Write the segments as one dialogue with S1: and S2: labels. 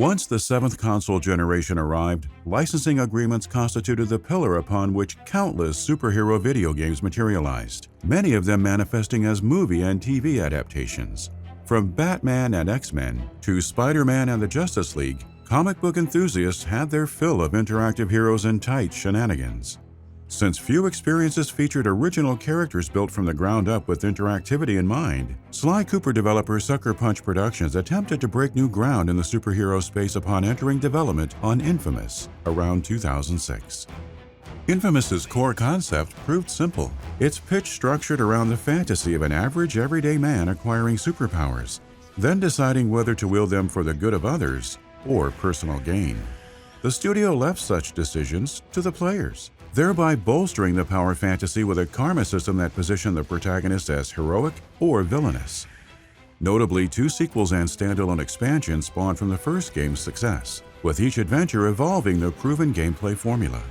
S1: Once the seventh console generation arrived, licensing agreements constituted the pillar upon which countless superhero video games materialized, many of them manifesting as movie and TV adaptations. From Batman and X-Men to Spider-Man and the Justice League, comic book enthusiasts had their fill of interactive heroes and tight shenanigans. Since few experiences featured original characters built from the ground up with interactivity in mind, Sly Cooper developer Sucker Punch Productions attempted to break new ground in the superhero space upon entering development on Infamous around 2006. Infamous's core concept proved simple. Its pitch structured around the fantasy of an average everyday man acquiring superpowers, then deciding whether to wield them for the good of others or personal gain. The studio left such decisions to the players, thereby bolstering the power fantasy with a karma system that positioned the protagonist as heroic or villainous. Notably, 2 sequels and standalone expansions spawned from the first game's success, with each adventure evolving the proven gameplay formula.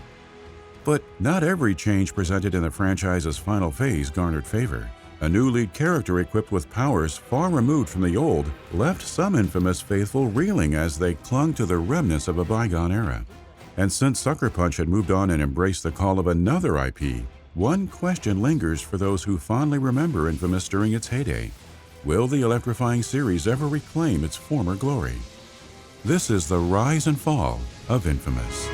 S1: But not every change presented in the franchise's final phase garnered favor. A new lead character equipped with powers far removed from the old left some Infamous faithful reeling as they clung to the remnants of a bygone era. And since Sucker Punch had moved on and embraced the call of another IP, one question lingers for those who fondly remember Infamous during its heyday. Will the electrifying series ever reclaim its former glory? This is the rise and fall of Infamous.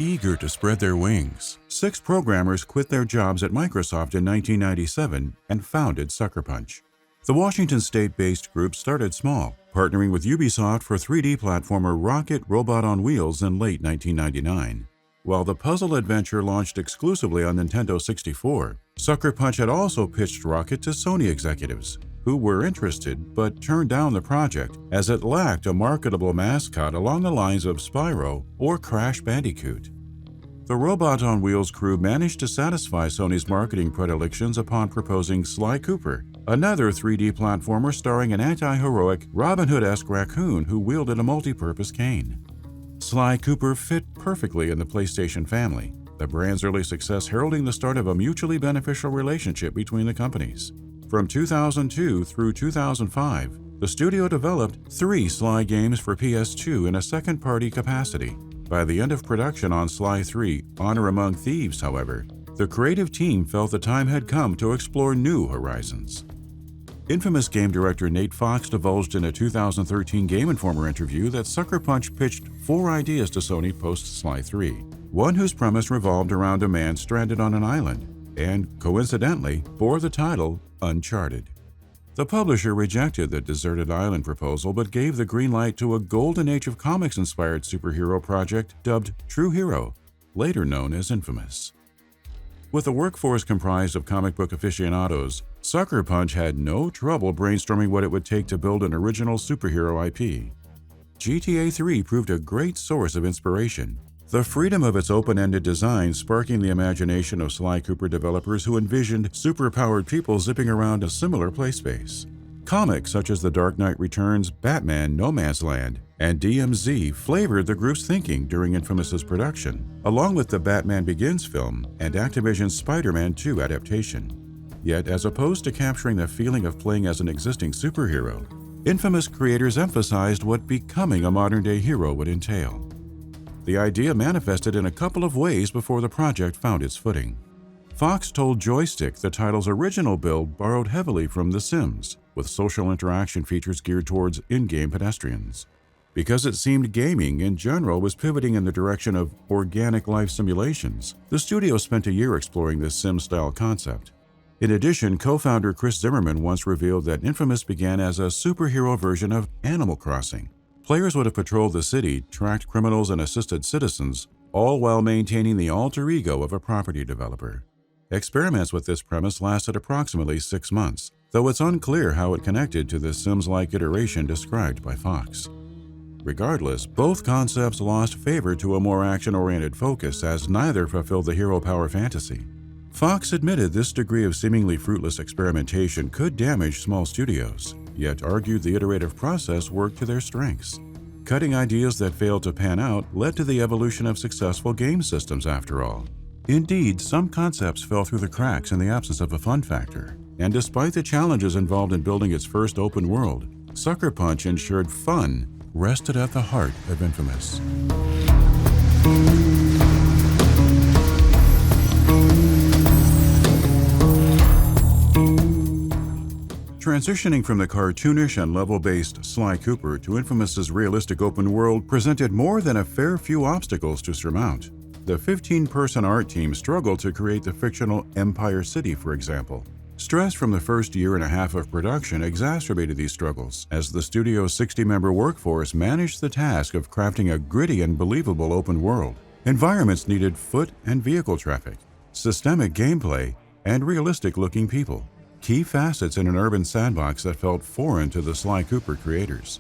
S1: Eager to spread their wings, 6 programmers quit their jobs at Microsoft in 1997 and founded Sucker Punch. The Washington state-based group started small, partnering with Ubisoft for 3D platformer Rocket Robot on Wheels in late 1999. While the puzzle adventure launched exclusively on Nintendo 64, Sucker Punch had also pitched Rocket to Sony executives, who were interested but turned down the project as it lacked a marketable mascot along the lines of Spyro or Crash Bandicoot. The Robot on Wheels crew managed to satisfy Sony's marketing predilections upon proposing Sly Cooper, another 3D platformer starring an anti-heroic Robin Hood-esque raccoon who wielded a multi-purpose cane. Sly Cooper fit perfectly in the PlayStation family, the brand's early success heralding the start of a mutually beneficial relationship between the companies. From 2002 through 2005, the studio developed 3 Sly games for PS2 in a second-party capacity. By the end of production on Sly 3, Honor Among Thieves, however, the creative team felt the time had come to explore new horizons. Infamous game director Nate Fox divulged in a 2013 Game Informer interview that Sucker Punch pitched 4 ideas to Sony post-Sly 3, one whose premise revolved around a man stranded on an island, and, coincidentally, bore the title Uncharted. The publisher rejected the deserted island proposal but gave the green light to a golden age of comics-inspired superhero project dubbed True Hero, later known as Infamous. With a workforce comprised of comic book aficionados, Sucker Punch had no trouble brainstorming what it would take to build an original superhero IP. GTA 3 proved a great source of inspiration, the freedom of its open-ended design sparking the imagination of Sly Cooper developers who envisioned superpowered people zipping around a similar playspace. Comics such as The Dark Knight Returns, Batman, No Man's Land, and DMZ flavored the group's thinking during Infamous's production, along with the Batman Begins film and Activision's Spider-Man 2 adaptation. Yet, as opposed to capturing the feeling of playing as an existing superhero, Infamous creators emphasized what becoming a modern-day hero would entail. The idea manifested in a couple of ways before the project found its footing. Fox told Joystick the title's original build borrowed heavily from The Sims, with social interaction features geared towards in-game pedestrians. Because it seemed gaming in general was pivoting in the direction of organic life simulations, the studio spent a year exploring this Sim-style concept. In addition, co-founder Chris Zimmerman once revealed that Infamous began as a superhero version of Animal Crossing. Players would have patrolled the city, tracked criminals, and assisted citizens, all while maintaining the alter ego of a property developer. Experiments with this premise lasted approximately 6 months, though it's unclear how it connected to the Sims-like iteration described by Fox. Regardless, both concepts lost favor to a more action-oriented focus as neither fulfilled the hero power fantasy. Fox admitted this degree of seemingly fruitless experimentation could damage small studios, yet argued the iterative process worked to their strengths. Cutting ideas that failed to pan out led to the evolution of successful game systems after all. Indeed, some concepts fell through the cracks in the absence of a fun factor, and despite the challenges involved in building its first open world, Sucker Punch ensured fun rested at the heart of Infamous. Transitioning from the cartoonish and level-based Sly Cooper to Infamous's realistic open world presented more than a fair few obstacles to surmount. The 15-person art team struggled to create the fictional Empire City, for example. Stress from the first year and a half of production exacerbated these struggles, as the studio's 60-member workforce managed the task of crafting a gritty and believable open world. Environments needed foot and vehicle traffic, systemic gameplay, and realistic-looking people. Key facets in an urban sandbox that felt foreign to the Sly Cooper creators.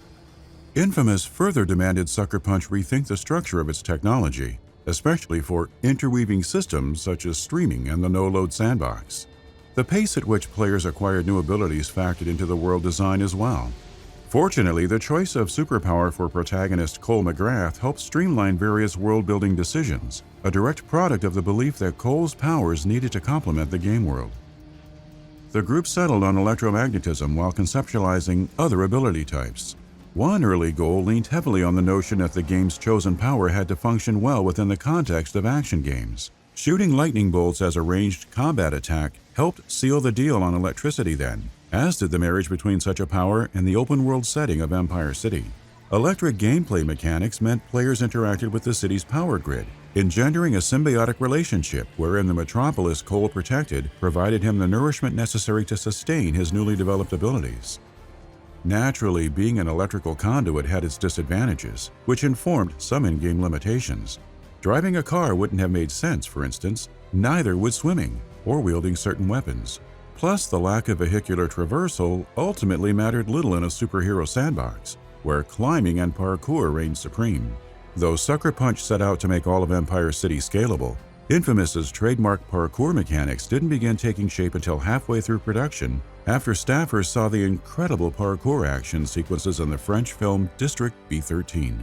S1: Infamous further demanded Sucker Punch rethink the structure of its technology, especially for interweaving systems such as streaming and the no-load sandbox. The pace at which players acquired new abilities factored into the world design as well. Fortunately, the choice of superpower for protagonist Cole McGrath helped streamline various world-building decisions, a direct product of the belief that Cole's powers needed to complement the game world. The group settled on electromagnetism while conceptualizing other ability types. One early goal leaned heavily on the notion that the game's chosen power had to function well within the context of action games. Shooting lightning bolts as a ranged combat attack helped seal the deal on electricity then, as did the marriage between such a power and the open-world setting of Empire City. Electric gameplay mechanics meant players interacted with the city's power grid, engendering a symbiotic relationship wherein the metropolis Cole protected provided him the nourishment necessary to sustain his newly developed abilities. Naturally, being an electrical conduit had its disadvantages, which informed some in-game limitations. Driving a car wouldn't have made sense, for instance, neither would swimming or wielding certain weapons. Plus, the lack of vehicular traversal ultimately mattered little in a superhero sandbox, where climbing and parkour reigned supreme. Though Sucker Punch set out to make all of Empire City scalable, Infamous's trademark parkour mechanics didn't begin taking shape until halfway through production, after staffers saw the incredible parkour action sequences in the French film District B13.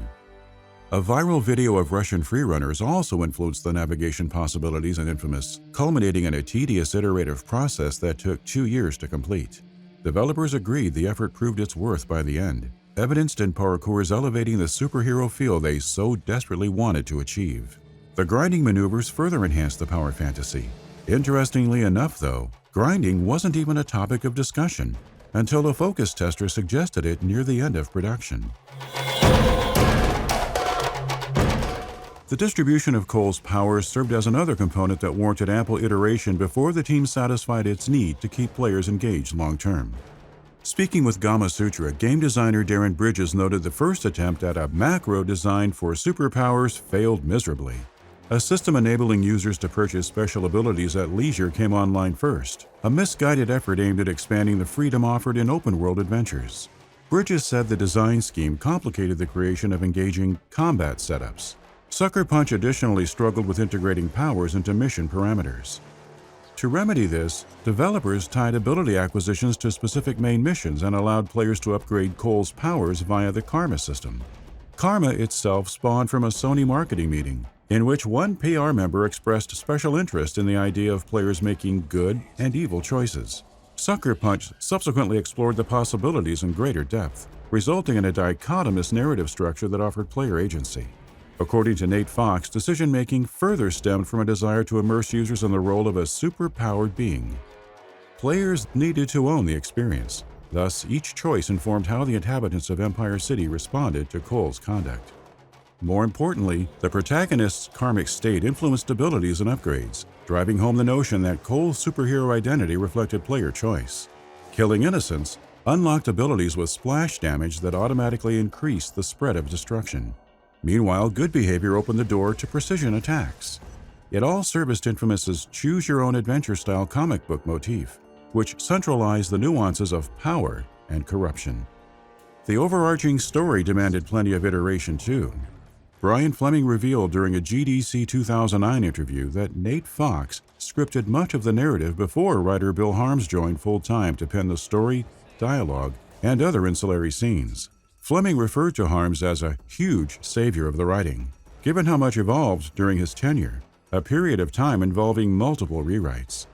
S1: A viral video of Russian freerunners also influenced the navigation possibilities in Infamous, culminating in a tedious iterative process that took 2 years to complete. Developers agreed the effort proved its worth by the end, evidenced in parkour's elevating the superhero feel they so desperately wanted to achieve. The grinding maneuvers further enhanced the power fantasy. Interestingly enough, though, grinding wasn't even a topic of discussion until a focus tester suggested it near the end of production. The distribution of Cole's powers served as another component that warranted ample iteration before the team satisfied its need to keep players engaged long-term. Speaking with Gama Sutra, game designer Darren Bridges noted the first attempt at a macro designed for superpowers failed miserably. A system enabling users to purchase special abilities at leisure came online first, a misguided effort aimed at expanding the freedom offered in open-world adventures. Bridges said the design scheme complicated the creation of engaging combat setups. Sucker Punch additionally struggled with integrating powers into mission parameters. To remedy this, developers tied ability acquisitions to specific main missions and allowed players to upgrade Cole's powers via the Karma system. Karma itself spawned from a Sony marketing meeting, in which one PR member expressed special interest in the idea of players making good and evil choices. Sucker Punch subsequently explored the possibilities in greater depth, resulting in a dichotomous narrative structure that offered player agency. According to Nate Fox, decision-making further stemmed from a desire to immerse users in the role of a super-powered being. Players needed to own the experience. Thus, each choice informed how the inhabitants of Empire City responded to Cole's conduct. More importantly, the protagonist's karmic state influenced abilities and upgrades, driving home the notion that Cole's superhero identity reflected player choice. Killing innocents unlocked abilities with splash damage that automatically increased the spread of destruction. Meanwhile, good behavior opened the door to precision attacks. It all serviced Infamous's choose-your-own-adventure-style comic book motif, which centralized the nuances of power and corruption. The overarching story demanded plenty of iteration too. Brian Fleming revealed during a GDC 2009 interview that Nate Fox scripted much of the narrative before writer Bill Harms joined full-time to pen the story, dialogue, and other ancillary scenes. Fleming referred to Harms as a huge savior of the writing, given how much evolved during his tenure, a period of time involving multiple rewrites.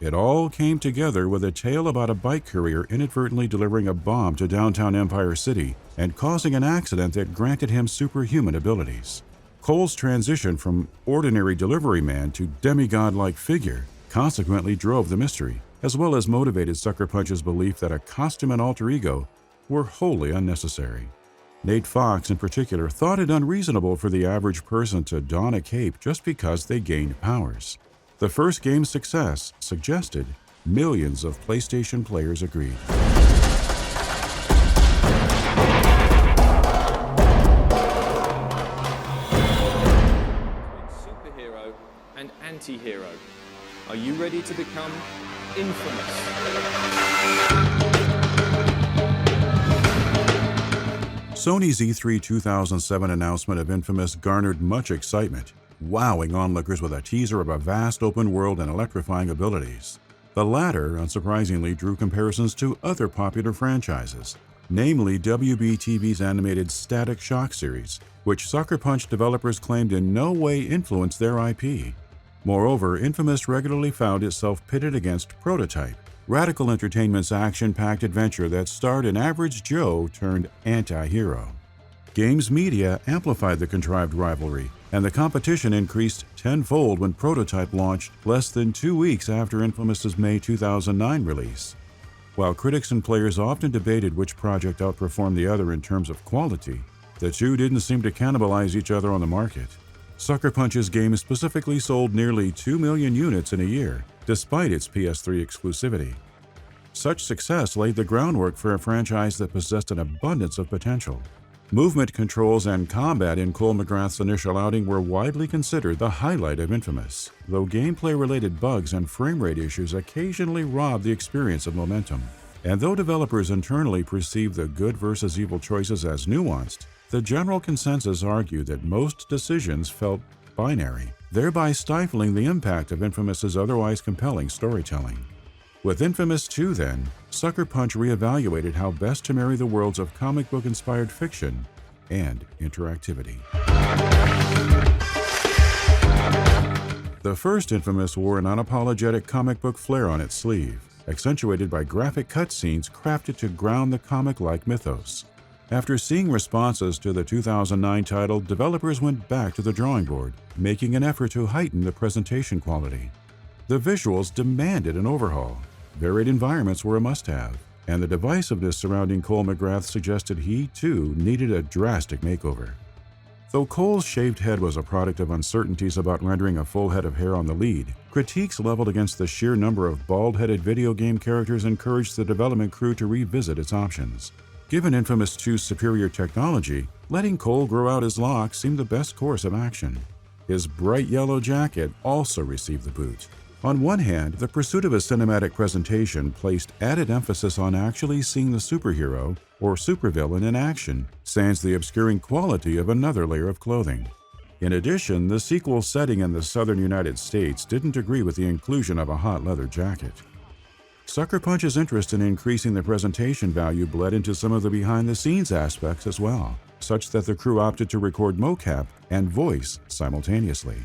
S1: It all came together with a tale about a bike courier inadvertently delivering a bomb to downtown Empire City and causing an accident that granted him superhuman abilities. Cole's transition from ordinary delivery man to demigod-like figure consequently drove the mystery, as well as motivated Sucker Punch's belief that a costume and alter ego were wholly unnecessary. Nate Fox, in particular, thought it unreasonable for the average person to don a cape just because they gained powers. The first game's success suggested millions of PlayStation players agreed.
S2: Superhero and anti-hero. Are you ready to become infamous?
S1: Sony's E3 2007 announcement of Infamous garnered much excitement, wowing onlookers with a teaser of a vast open world and electrifying abilities. The latter, unsurprisingly, drew comparisons to other popular franchises, namely WB-TV's animated Static Shock series, which Sucker Punch developers claimed in no way influenced their IP. Moreover, Infamous regularly found itself pitted against Prototype, Radical Entertainment's action-packed adventure that starred an average Joe turned anti-hero. Games media amplified the contrived rivalry, and the competition increased tenfold when Prototype launched less than 2 weeks after Infamous's May 2009 release. While critics and players often debated which project outperformed the other in terms of quality, the two didn't seem to cannibalize each other on the market. Sucker Punch's game specifically sold nearly 2 million units in a year, despite its PS3 exclusivity. Such success laid the groundwork for a franchise that possessed an abundance of potential. Movement controls and combat in Cole McGrath's initial outing were widely considered the highlight of Infamous, though gameplay-related bugs and frame rate issues occasionally robbed the experience of momentum. And though developers internally perceived the good versus evil choices as nuanced, the general consensus argued that most decisions felt binary, thereby stifling the impact of Infamous's otherwise compelling storytelling. With Infamous 2, then, Sucker Punch reevaluated how best to marry the worlds of comic book-inspired fiction and interactivity. The first Infamous wore an unapologetic comic book flair on its sleeve, accentuated by graphic cutscenes crafted to ground the comic-like mythos. After seeing responses to the 2009 title, developers went back to the drawing board, making an effort to heighten the presentation quality. The visuals demanded an overhaul. Varied environments were a must-have, and the divisiveness surrounding Cole McGrath suggested he, too, needed a drastic makeover. Though Cole's shaved head was a product of uncertainties about rendering a full head of hair on the lead, critiques leveled against the sheer number of bald-headed video game characters encouraged the development crew to revisit its options. Given Infamous 2's superior technology, letting Cole grow out his locks seemed the best course of action. His bright yellow jacket also received the boot. On one hand, the pursuit of a cinematic presentation placed added emphasis on actually seeing the superhero or supervillain in action, sans the obscuring quality of another layer of clothing. In addition, the sequel's setting in the southern United States didn't agree with the inclusion of a hot leather jacket. Sucker Punch's interest in increasing the presentation value bled into some of the behind-the-scenes aspects as well, such that the crew opted to record mocap and voice simultaneously.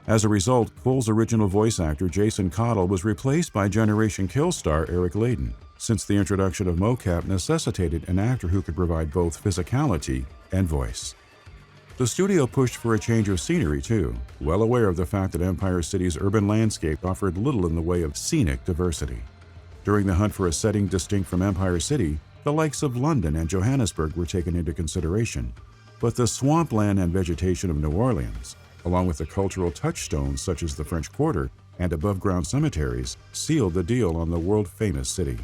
S1: As a result, Cole's original voice actor Jason Cottle was replaced by Generation Kill star Eric Layden, since the introduction of mocap necessitated an actor who could provide both physicality and voice. The studio pushed for a change of scenery too, well aware of the fact that Empire City's urban landscape offered little in the way of scenic diversity. During the hunt for a setting distinct from Empire City, the likes of London and Johannesburg were taken into consideration, but the swampland and vegetation of New Orleans, along with the cultural touchstones such as the French Quarter and above-ground cemeteries, sealed the deal on the world-famous city.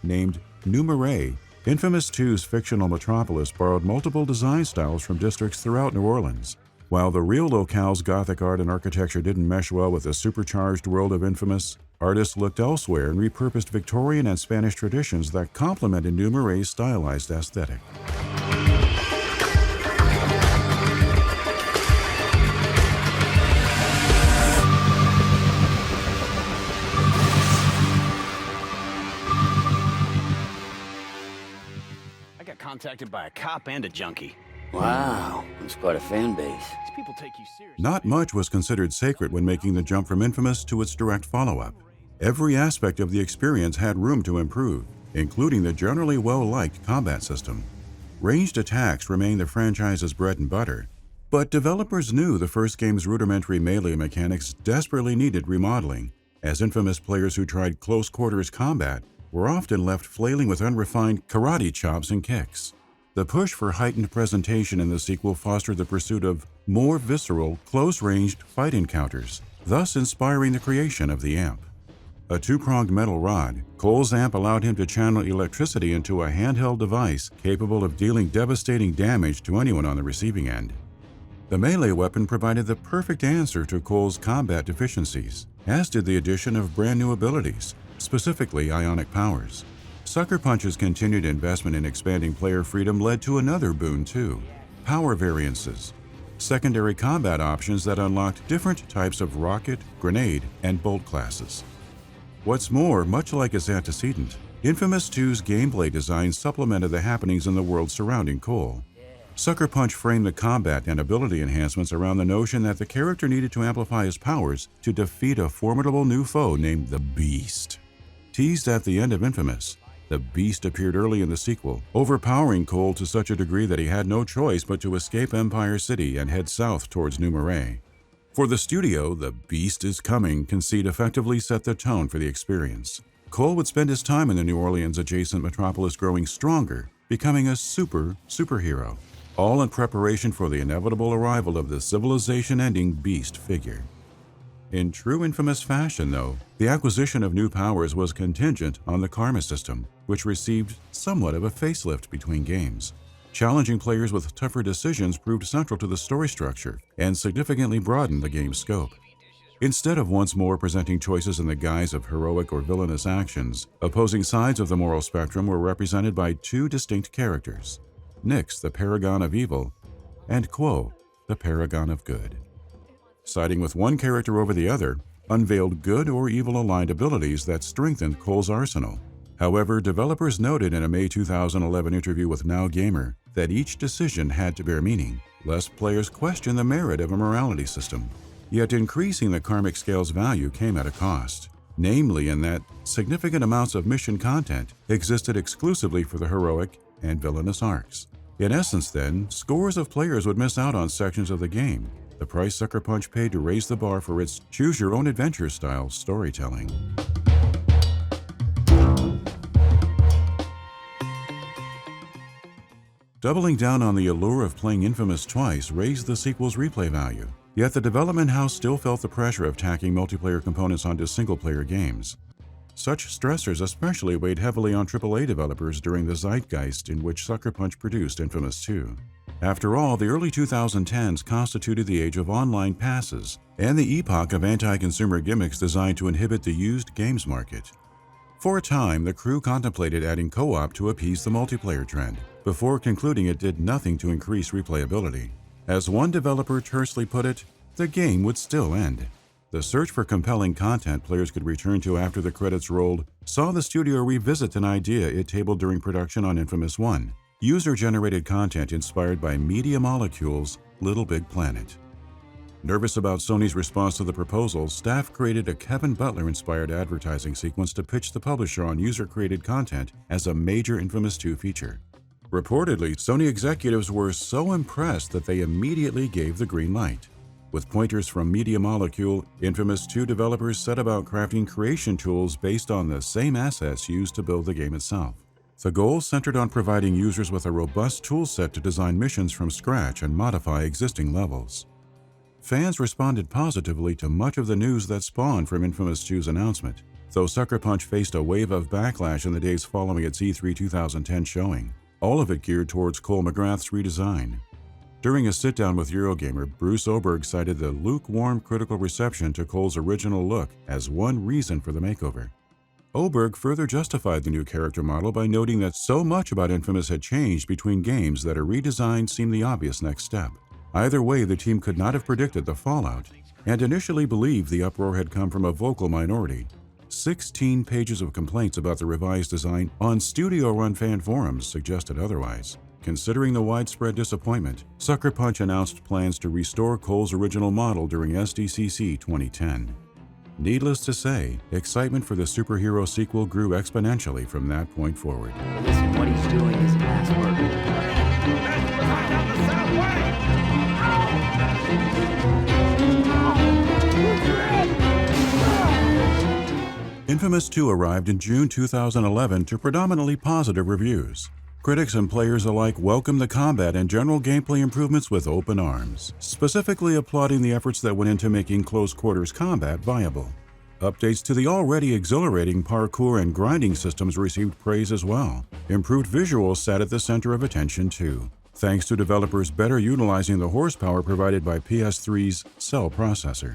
S1: Named New Marais, Infamous 2's fictional metropolis borrowed multiple design styles from districts throughout New Orleans. While the real locale's Gothic art and architecture didn't mesh well with the supercharged world of Infamous, artists looked elsewhere and repurposed Victorian and Spanish traditions that complemented New Murray's stylized aesthetic.
S3: I got contacted by a cop and a junkie.
S4: Wow, that's quite a fan base.
S3: These people take you seriously.
S1: Not much was considered sacred when making the jump from Infamous to its direct follow-up. Every aspect of the experience had room to improve, including the generally well-liked combat system. Ranged attacks remained the franchise's bread and butter, but developers knew the first game's rudimentary melee mechanics desperately needed remodeling, as Infamous players who tried close-quarters combat were often left flailing with unrefined karate chops and kicks. The push for heightened presentation in the sequel fostered the pursuit of more visceral, close-ranged fight encounters, thus inspiring the creation of the amp. A two-pronged metal rod, Cole's amp allowed him to channel electricity into a handheld device capable of dealing devastating damage to anyone on the receiving end. The melee weapon provided the perfect answer to Cole's combat deficiencies, as did the addition of brand new abilities, specifically ionic powers. Sucker Punch's continued investment in expanding player freedom led to another boon too: power variances, secondary combat options that unlocked different types of rocket, grenade, and bolt classes. What's more, much like its antecedent, Infamous 2's gameplay design supplemented the happenings in the world surrounding Cole. Sucker Punch framed the combat and ability enhancements around the notion that the character needed to amplify his powers to defeat a formidable new foe named the Beast. Teased at the end of Infamous, the Beast appeared early in the sequel, overpowering Cole to such a degree that he had no choice but to escape Empire City and head south towards New Murray. For the studio, the Beast is Coming conceit effectively set the tone for the experience. Cole would spend his time in the New Orleans-adjacent metropolis growing stronger, becoming a superhero, all in preparation for the inevitable arrival of the civilization-ending Beast figure. In true Infamous fashion, though, the acquisition of new powers was contingent on the karma system, which received somewhat of a facelift between games. Challenging players with tougher decisions proved central to the story structure and significantly broadened the game's scope. Instead of once more presenting choices in the guise of heroic or villainous actions, opposing sides of the moral spectrum were represented by two distinct characters: Nyx, the paragon of evil, and Quo, the paragon of good. Siding with one character over the other unveiled good or evil-aligned abilities that strengthened Cole's arsenal. However, developers noted in a May 2011 interview with Now Gamer that each decision had to bear meaning, lest players question the merit of a morality system. Yet increasing the karmic scale's value came at a cost, namely in that significant amounts of mission content existed exclusively for the heroic and villainous arcs. In essence, then, scores of players would miss out on sections of the game, the price Sucker Punch paid to raise the bar for its choose-your-own-adventure style storytelling. Doubling down on the allure of playing Infamous twice raised the sequel's replay value, yet the development house still felt the pressure of tacking multiplayer components onto single-player games. Such stressors especially weighed heavily on AAA developers during the zeitgeist in which Sucker Punch produced Infamous 2. After all, the early 2010s constituted the age of online passes and the epoch of anti-consumer gimmicks designed to inhibit the used games market. For a time, the crew contemplated adding co-op to appease the multiplayer trend, before concluding it did nothing to increase replayability. As one developer tersely put it, the game would still end. The search for compelling content players could return to after the credits rolled saw the studio revisit an idea it tabled during production on Infamous 1, user-generated content inspired by Media Molecule's Little Big Planet. Nervous about Sony's response to the proposal, staff created a Kevin Butler-inspired advertising sequence to pitch the publisher on user-created content as a major Infamous 2 feature. Reportedly, Sony executives were so impressed that they immediately gave the green light. With pointers from Media Molecule, Infamous 2 developers set about crafting creation tools based on the same assets used to build the game itself. The goal centered on providing users with a robust toolset to design missions from scratch and modify existing levels. Fans responded positively to much of the news that spawned from Infamous 2's announcement, though Sucker Punch faced a wave of backlash in the days following its E3 2010 showing, all of it geared towards Cole McGrath's redesign. During a sit-down with Eurogamer, Bruce Oberg cited the lukewarm critical reception to Cole's original look as one reason for the makeover. Oberg further justified the new character model by noting that so much about Infamous had changed between games that a redesign seemed the obvious next step. Either way, the team could not have predicted the fallout, and initially believed the uproar had come from a vocal minority. 16 pages of complaints about the revised design on studio-run fan forums suggested otherwise. Considering the widespread disappointment, Sucker Punch announced plans to restore Cole's original model during SDCC 2010. Needless to say, excitement for the superhero sequel grew exponentially from that point forward.
S4: Listen, what he's doing is mass
S1: Infamous 2 arrived in June 2011 to predominantly positive reviews. Critics and players alike welcomed the combat and general gameplay improvements with open arms, specifically applauding the efforts that went into making close-quarters combat viable. Updates to the already exhilarating parkour and grinding systems received praise as well. Improved visuals sat at the center of attention too, thanks to developers better utilizing the horsepower provided by PS3's Cell processor.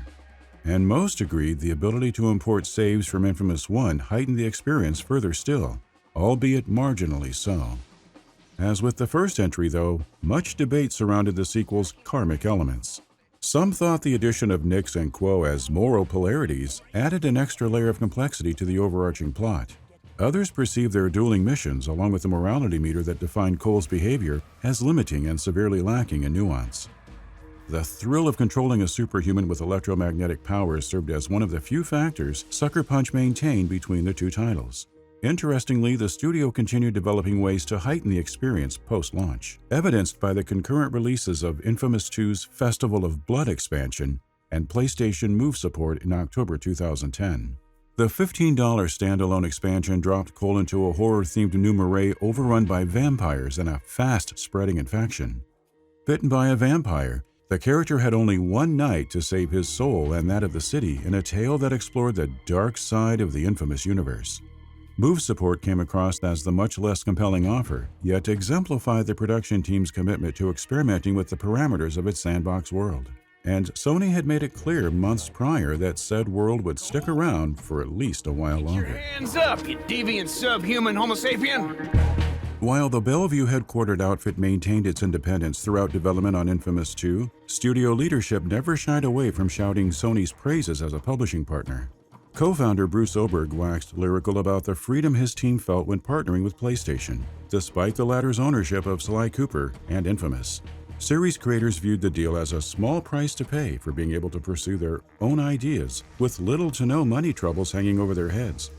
S1: And most agreed the ability to import saves from Infamous 1 heightened the experience further still, albeit marginally so. As with the first entry, though, much debate surrounded the sequel's karmic elements. Some thought the addition of Nyx and Quo as moral polarities added an extra layer of complexity to the overarching plot. Others perceived their dueling missions, along with the morality meter that defined Cole's behavior, as limiting and severely lacking in nuance. The thrill of controlling a superhuman with electromagnetic powers served as one of the few factors Sucker Punch maintained between the two titles. Interestingly, the studio continued developing ways to heighten the experience post-launch, evidenced by the concurrent releases of Infamous 2's Festival of Blood expansion and PlayStation Move support in October 2010. The $15 standalone expansion dropped Cole into a horror-themed new Marais overrun by vampires and a fast-spreading infection. Bitten by a vampire, the character had only one night to save his soul and that of the city in a tale that explored the dark side of the Infamous universe. Move support came across as the much less compelling offer, yet exemplified the production team's commitment to experimenting with the parameters of its sandbox world. And Sony had made it clear months prior that said world would stick around for at least a while longer.
S3: Your hands up, you deviant subhuman homo sapien!
S1: While the Bellevue headquartered outfit maintained its independence throughout development on Infamous 2, studio leadership never shied away from shouting Sony's praises as a publishing partner. Co-founder Bruce Oberg waxed lyrical about the freedom his team felt when partnering with PlayStation, despite the latter's ownership of Sly Cooper and Infamous. Series creators viewed the deal as a small price to pay for being able to pursue their own ideas with little to no money troubles hanging over their heads.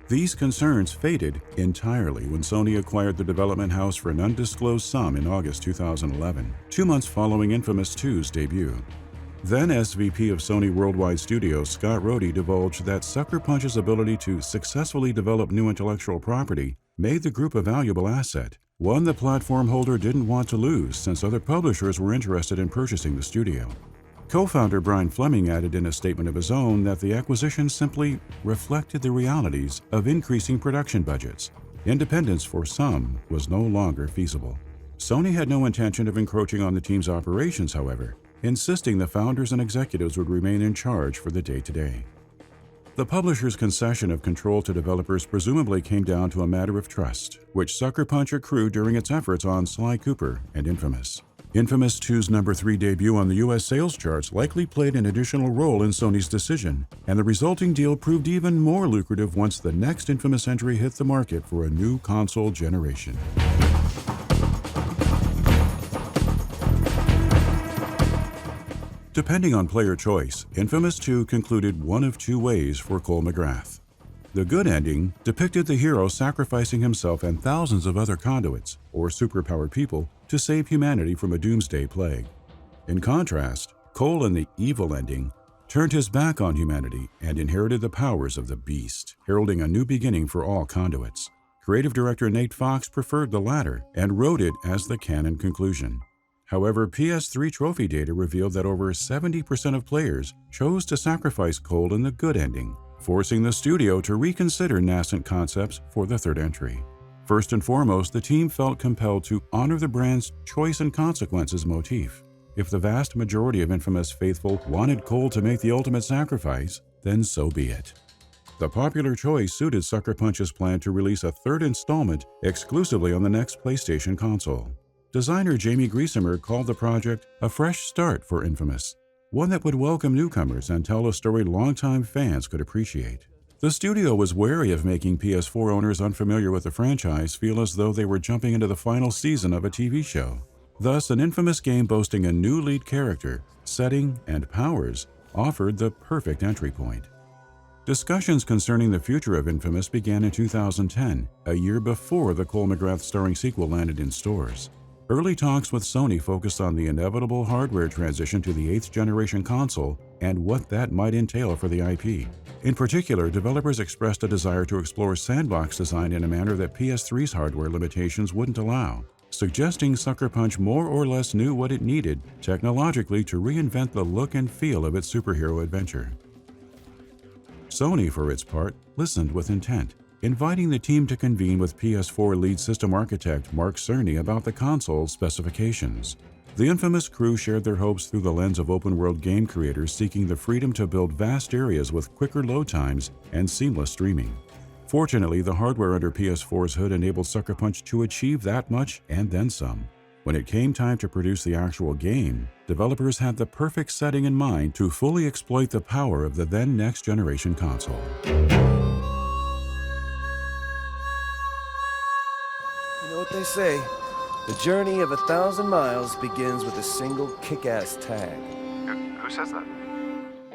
S1: These concerns faded entirely when Sony acquired the development house for an undisclosed sum in August 2011, 2 months following Infamous 2's debut. Then SVP of Sony Worldwide Studios Scott Rhodey divulged that Sucker Punch's ability to successfully develop new intellectual property made the group a valuable asset, one the platform holder didn't want to lose since other publishers were interested in purchasing the studio. Co-founder Brian Fleming added in a statement of his own that the acquisition simply reflected the realities of increasing production budgets. Independence for some was no longer feasible. Sony had no intention of encroaching on the team's operations, however, insisting the founders and executives would remain in charge for the day-to-day. The publisher's concession of control to developers presumably came down to a matter of trust, which Sucker Punch accrued during its efforts on Sly Cooper and Infamous. Infamous 2's number 3 debut on the US sales charts likely played an additional role in Sony's decision, and the resulting deal proved even more lucrative once the next Infamous entry hit the market for a new console generation. Depending on player choice, Infamous 2 concluded one of two ways for Cole McGrath. The good ending depicted the hero sacrificing himself and thousands of other conduits, or superpowered people, to save humanity from a doomsday plague. In contrast, Cole in the evil ending turned his back on humanity and inherited the powers of the Beast, heralding a new beginning for all conduits. Creative director Nate Fox preferred the latter and wrote it as the canon conclusion. However, PS3 trophy data revealed that over 70% of players chose to sacrifice Cole in the good ending, forcing the studio to reconsider nascent concepts for the third entry. First and foremost, the team felt compelled to honor the brand's choice and consequences motif. If the vast majority of Infamous faithful wanted Cole to make the ultimate sacrifice, then so be it. The popular choice suited Sucker Punch's plan to release a third installment exclusively on the next PlayStation console. Designer Jamie Griesemer called the project a fresh start for Infamous, one that would welcome newcomers and tell a story longtime fans could appreciate. The studio was wary of making PS4 owners unfamiliar with the franchise feel as though they were jumping into the final season of a TV show. Thus, an Infamous game boasting a new lead character, setting, and powers offered the perfect entry point. Discussions concerning the future of Infamous began in 2010, a year before the Cole McGrath-starring sequel landed in stores. Early talks with Sony focused on the inevitable hardware transition to the 8th generation console and what that might entail for the IP. In particular, developers expressed a desire to explore sandbox design in a manner that PS3's hardware limitations wouldn't allow, suggesting Sucker Punch more or less knew what it needed technologically to reinvent the look and feel of its superhero adventure. Sony, for its part, listened with intent, inviting the team to convene with PS4 lead system architect Mark Cerny about the console's specifications. The Infamous crew shared their hopes through the lens of open-world game creators seeking the freedom to build vast areas with quicker load times and seamless streaming. Fortunately, the hardware under PS4's hood enabled Sucker Punch to achieve that much and then some. When it came time to produce the actual game, developers had the perfect setting in mind to fully exploit the power of the then next-generation console.
S5: You know what they say? The journey of 1,000 miles begins with a single kick-ass tag.
S6: Who says that?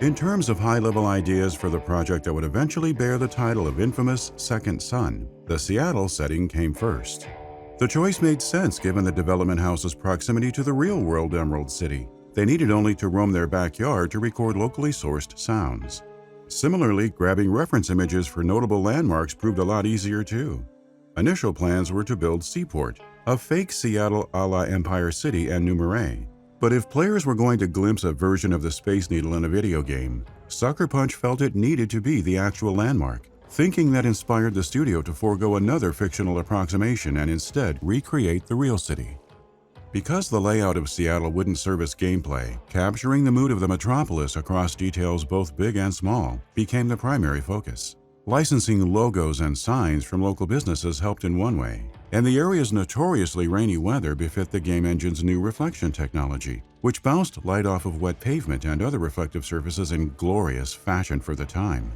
S1: In terms of high-level ideas for the project that would eventually bear the title of Infamous Second Son, the Seattle setting came first. The choice made sense given the development house's proximity to the real-world Emerald City. They needed only to roam their backyard to record locally sourced sounds. Similarly, grabbing reference images for notable landmarks proved a lot easier too. Initial plans were to build Seaport, a fake Seattle a la Empire City and New Marais. But if players were going to glimpse a version of the Space Needle in a video game, Sucker Punch felt it needed to be the actual landmark, thinking that inspired the studio to forego another fictional approximation and instead recreate the real city. Because the layout of Seattle wouldn't service gameplay, capturing the mood of the metropolis across details both big and small became the primary focus. Licensing logos and signs from local businesses helped in one way, and the area's notoriously rainy weather befit the game engine's new reflection technology, which bounced light off of wet pavement and other reflective surfaces in glorious fashion for the time.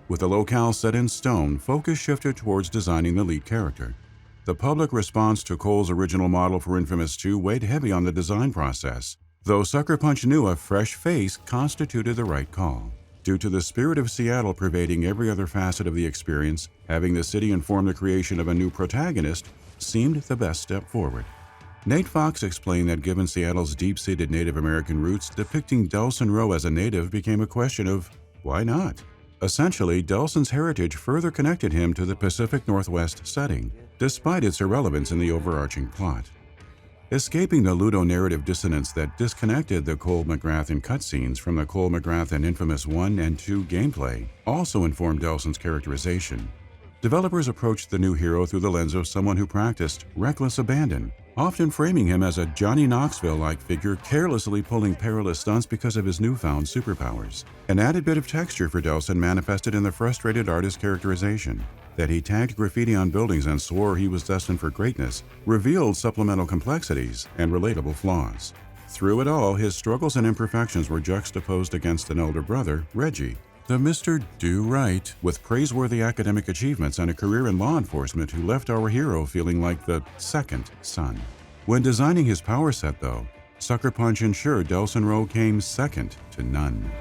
S1: With the locale set in stone, focus shifted towards designing the lead character. The public response to Cole's original model for Infamous 2 weighed heavy on the design process, though Sucker Punch knew a fresh face constituted the right call. Due to the spirit of Seattle pervading every other facet of the experience, having the city inform the creation of a new protagonist seemed the best step forward. Nate Fox explained that given Seattle's deep-seated Native American roots, depicting Delsin Rowe as a native became a question of why not? Essentially, Delsin's heritage further connected him to the Pacific Northwest setting, despite its irrelevance in the overarching plot. Escaping the ludonarrative dissonance that disconnected the Cole McGrath in cutscenes from the Cole McGrath in Infamous 1 and 2 gameplay also informed Delsin's characterization. Developers approached the new hero through the lens of someone who practiced reckless abandon, often framing him as a Johnny Knoxville-like figure carelessly pulling perilous stunts because of his newfound superpowers. An added bit of texture for Delsin manifested in the frustrated artist's characterization. That he tagged graffiti on buildings and swore he was destined for greatness revealed supplemental complexities and relatable flaws. Through it all, his struggles and imperfections were juxtaposed against an elder brother, Reggie, the Mr. Do-Right, with praiseworthy academic achievements and a career in law enforcement who left our hero feeling like the second son. When designing his power set, though, Sucker Punch ensured Delsin Rowe came second to none.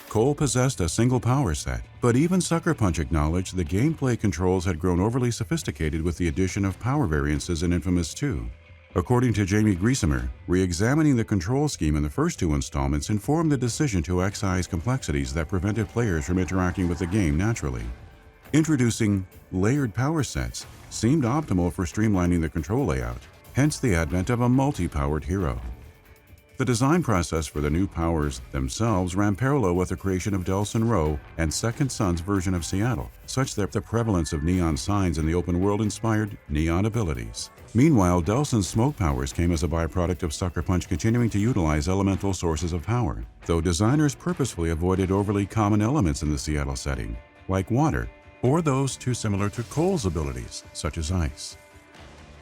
S1: Cole possessed a single power set, but even Sucker Punch acknowledged the gameplay controls had grown overly sophisticated with the addition of power variances in Infamous 2. According to Jamie Griesemer, re-examining the control scheme in the first 2 installments informed the decision to excise complexities that prevented players from interacting with the game naturally. Introducing layered power sets seemed optimal for streamlining the control layout, hence the advent of a multi-powered hero. The design process for the new powers themselves ran parallel with the creation of Delsin, Rowe, and Second Son's version of Seattle, such that the prevalence of neon signs in the open world inspired neon abilities. Meanwhile, Delsin's smoke powers came as a byproduct of Sucker Punch continuing to utilize elemental sources of power, though designers purposefully avoided overly common elements in the Seattle setting, like water, or those too similar to Cole's abilities, such as ice.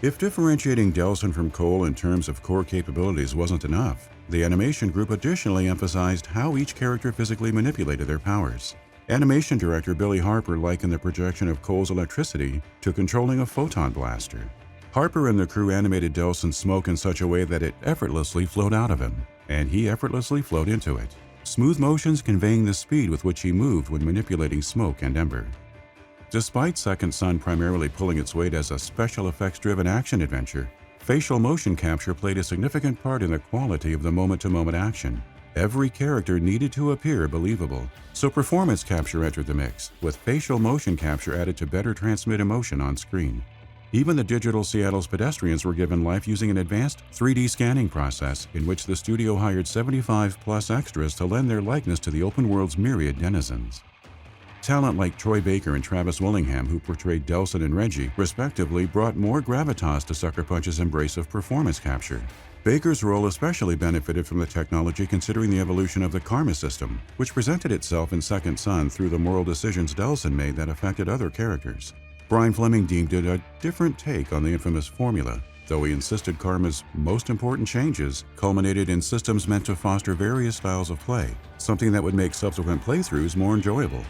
S1: If differentiating Delsin from Cole in terms of core capabilities wasn't enough, the animation group additionally emphasized how each character physically manipulated their powers. Animation director Billy Harper likened the projection of Cole's electricity to controlling a photon blaster. Harper and the crew animated Delsin's smoke in such a way that it effortlessly flowed out of him, and he effortlessly flowed into it, smooth motions conveying the speed with which he moved when manipulating smoke and ember. Despite Second Son primarily pulling its weight as a special effects-driven action adventure, facial motion capture played a significant part in the quality of the moment-to-moment action. Every character needed to appear believable, so performance capture entered the mix, with facial motion capture added to better transmit emotion on screen. Even the digital Seattle's pedestrians were given life using an advanced 3D scanning process in which the studio hired 75-plus extras to lend their likeness to the open world's myriad denizens. Talent like Troy Baker and Travis Willingham, who portrayed Delsin and Reggie, respectively, brought more gravitas to Sucker Punch's embrace of performance capture. Baker's role especially benefited from the technology considering the evolution of the karma system, which presented itself in Second Son through the moral decisions Delsin made that affected other characters. Brian Fleming deemed it a different take on the infamous formula, though he insisted karma's most important changes culminated in systems meant to foster various styles of play, something that would make subsequent playthroughs more enjoyable.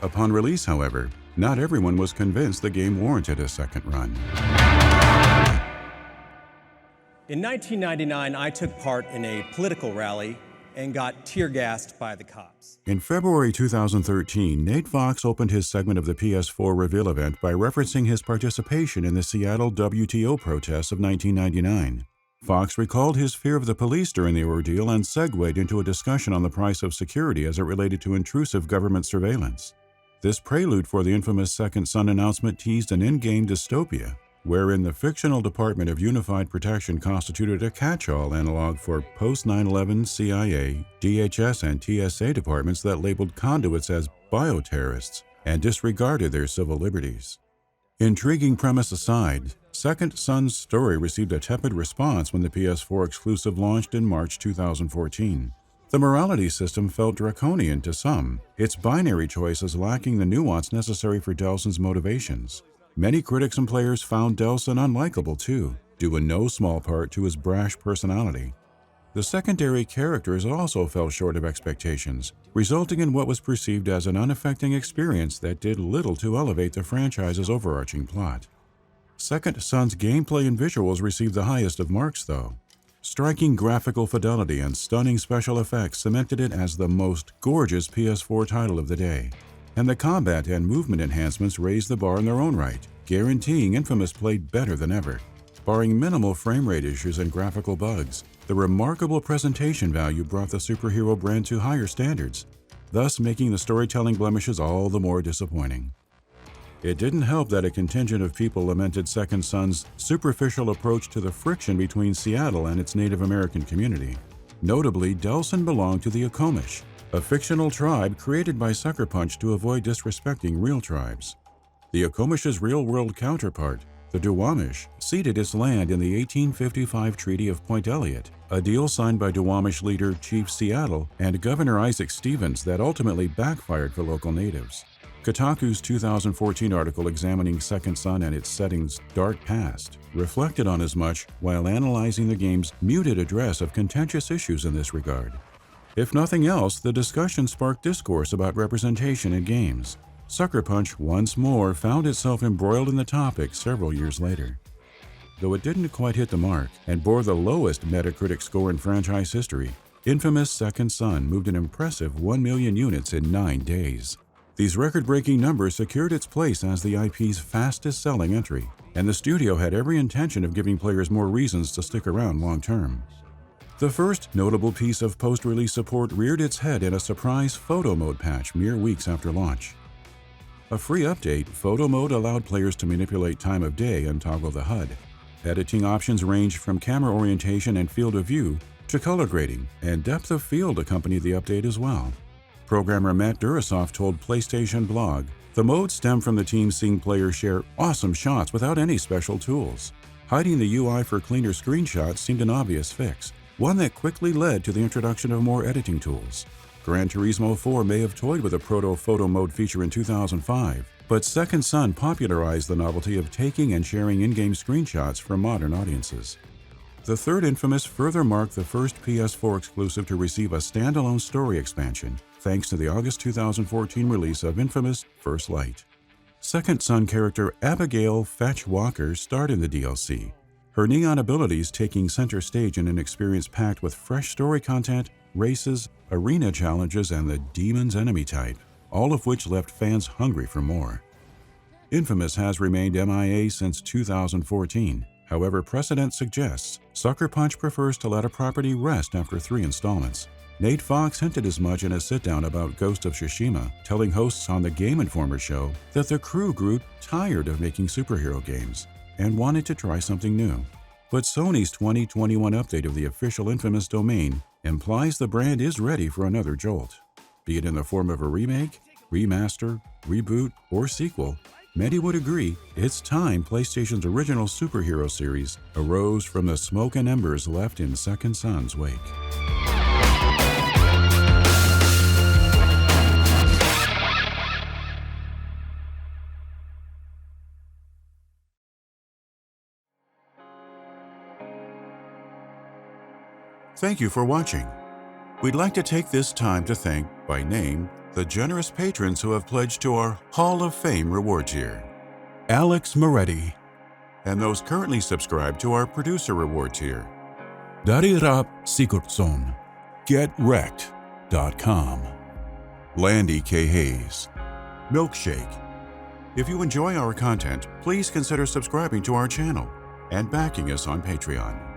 S1: Upon release, however, not everyone was convinced the game warranted a second run.
S6: In 1999, I took part in a political rally and got tear-gassed by the cops.
S1: In February 2013, Nate Fox opened his segment of the PS4 reveal event by referencing his participation in the Seattle WTO protests of 1999. Fox recalled his fear of the police during the ordeal and segued into a discussion on the price of security as it related to intrusive government surveillance. This prelude for the infamous Second Son announcement teased an in-game dystopia, wherein the fictional Department of Unified Protection constituted a catch-all analog for post-9/11 CIA, DHS, and TSA departments that labeled conduits as bioterrorists and disregarded their civil liberties. Intriguing premise aside, Second Son's story received a tepid response when the PS4 exclusive launched in March 2014. The morality system felt draconian to some, its binary choices lacking the nuance necessary for Delsin's motivations. Many critics and players found Delsin unlikable too, due in no small part to his brash personality. The secondary characters also fell short of expectations, resulting in what was perceived as an unaffecting experience that did little to elevate the franchise's overarching plot. Second Son's gameplay and visuals received the highest of marks, though. Striking graphical fidelity and stunning special effects cemented it as the most gorgeous PS4 title of the day. And the combat and movement enhancements raised the bar in their own right, guaranteeing Infamous played better than ever. Barring minimal frame rate issues and graphical bugs, the remarkable presentation value brought the superhero brand to higher standards, thus making the storytelling blemishes all the more disappointing. It didn't help that a contingent of people lamented Second Son's superficial approach to the friction between Seattle and its Native American community. Notably, Delsin belonged to the Akomish, a fictional tribe created by Sucker Punch to avoid disrespecting real tribes. The Akomish's real-world counterpart, the Duwamish, ceded its land in the 1855 Treaty of Point Elliott, a deal signed by Duwamish leader Chief Seattle and Governor Isaac Stevens that ultimately backfired for local natives. Kotaku's 2014 article examining Second Son and its setting's dark past reflected on as much while analyzing the game's muted address of contentious issues in this regard. If nothing else, the discussion sparked discourse about representation in games. Sucker Punch once more found itself embroiled in the topic several years later. Though it didn't quite hit the mark and bore the lowest Metacritic score in franchise history, infamous Second Son moved an impressive 1 million units in 9 days. These record-breaking numbers secured its place as the IP's fastest-selling entry, and the studio had every intention of giving players more reasons to stick around long-term. The first notable piece of post-release support reared its head in a surprise photo mode patch mere weeks after launch. A free update, photo mode allowed players to manipulate time of day and toggle the HUD. Editing options ranged from camera orientation and field of view to color grading and depth of field accompanied the update as well. Programmer Matt Durasoff told PlayStation Blog, "The modes stem from the team seeing players share awesome shots without any special tools. Hiding the UI for cleaner screenshots seemed an obvious fix, one that quickly led to the introduction of more editing tools. Gran Turismo 4 may have toyed with a proto-photo mode feature in 2005, but Second Son popularized the novelty of taking and sharing in-game screenshots for modern audiences." The third Infamous further marked the first PS4 exclusive to receive a standalone story expansion, thanks to the August 2014 release of Infamous First Light. Second Son character Abigail Fetch Walker starred in the DLC, her neon abilities taking center stage in an experience packed with fresh story content, races, arena challenges, and the demon's enemy type, all of which left fans hungry for more. Infamous has remained MIA since 2014. However, precedent suggests Sucker Punch prefers to let a property rest after 3 installments. Nate Fox hinted as much in a sit-down about Ghost of Tsushima, telling hosts on the Game Informer show that the crew grew tired of making superhero games and wanted to try something new. But Sony's 2021 update of the official Infamous domain implies the brand is ready for another jolt. Be it in the form of a remake, remaster, reboot, or sequel, many would agree it's time PlayStation's original superhero series arose from the smoke and embers left in Second Son's wake. Thank you for watching. We'd like to take this time to thank, by name, the generous patrons who have pledged to our Hall of Fame reward tier: Alex Moretti, and those currently subscribed to our producer reward tier: Darirap Sigurdsson, GetWrecked.com, Landy K. Hayes, Milkshake. If you enjoy our content, please consider subscribing to our channel and backing us on Patreon.